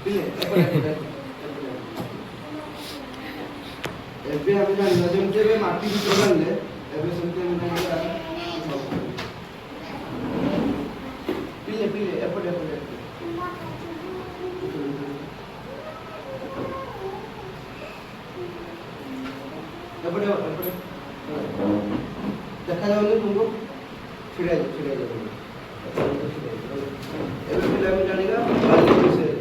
ପିଲେ ଏବେ ଆମେ ଜାଣିବା ଯେମିତି ଏବେ ମାଟି ଭିତରେ ଜାଣିଲେ ଏବେ ସେମିତି ଆମେ ଜାଣିବା ପିଲେ ପିଲେ ଏପଟେ ଏପଟେ ଏପଟେ ଏପଟେ ଦେଖାଯାଉନି ତୁମକୁ ଛିଡ଼ା ଯାଉ ଏବେ ପିଲେ ଆମେ ଜାଣିବା ବାଲି ବିଷୟରେ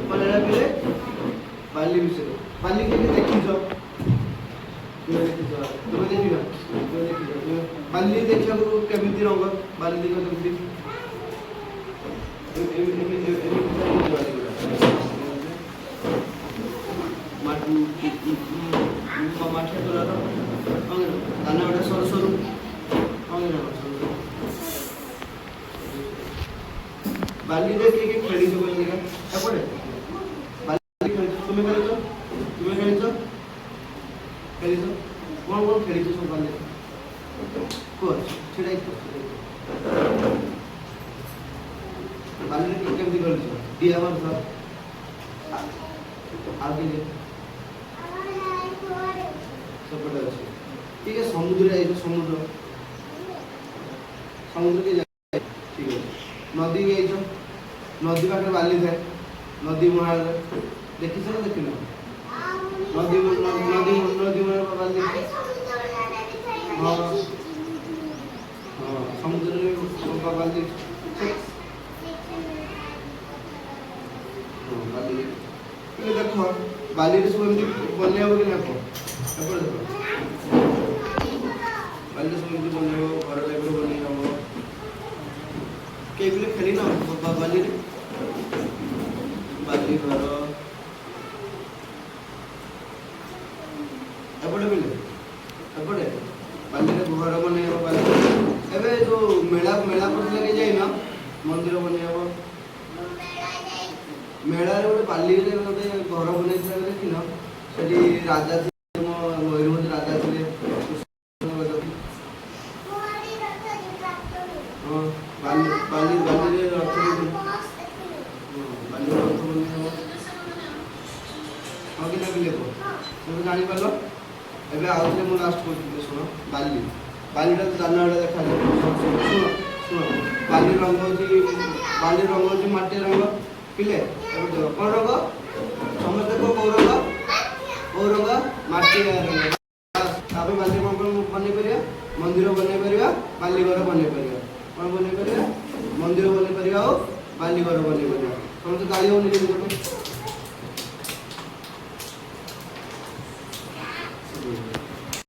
କ'ଣ ଜାଣିବା ପିଲେ ବାଲି ବିଷୟରେ ବାଲି କେମିତି ଦେଖିଛ ତୁମେ ଦେଖିଛ ବାଲି ଦେଖିବାକୁ କେମିତି ରଙ୍ଗ ବାଲି ଦେଖିବ କେମିତି ମାଠିଆ ତୋଳାର ଦାନା ଗୋଟେ ସରୁ ସରୁ ବାଲିରେ କିଏ କିଏ ଖେଳିଛ କହିଲେ ଏପଟେ ବାଲି ଖେଳିଛ ତୁମେ ଖେଳିଛ କ'ଣ ଖେଳିଛ ସବୁ ବାଲିରେ କୁହ ଛିଡ଼ା ବାଲିରେ କେମିତି ଖେଳିଛ ଡିଆ ମାରୁଛ ଆଉ କିଏ ସେପଟେ ଅଛି ठीक है समुद्र है समुद्र के जाए ठीक है नदी गई नदी पाखे बाली थाए नदी मुहाल देखी ना देखी नदी नदी नदी बाली हाँ हाँ समुद्र बाली बाली देख बाली सब एमती बन कि ना देख बाली सब एमती बन घर टाइप बन हम कई पिले खेली ना बाली बाली घर एपटे पिले एपटे बाली घर बन बाली एवं जो मेला मेला पड़ता कि जाइन मंदिर बन मेला गोटे बाली गोटे घर बन देखिन से राजा मयूरभंज राजा थे बाली बाली बाली रथ बाली रथ बन हाँ कि ना पिले तुम जापर एवं आउे मुझे लास्ट कर शुण बाली बालीटा दाना देखा शुण शुण बाली रंग हो मटी रंग पिले कौन रंग समस्त को कौ रंग मटी रंग बाली कौन कौन बन पार मंदिर बन पार बाली घर बन पार कौन बन पार मंदिर बन पार बाली घर बन पार समस्त गाड़ी हो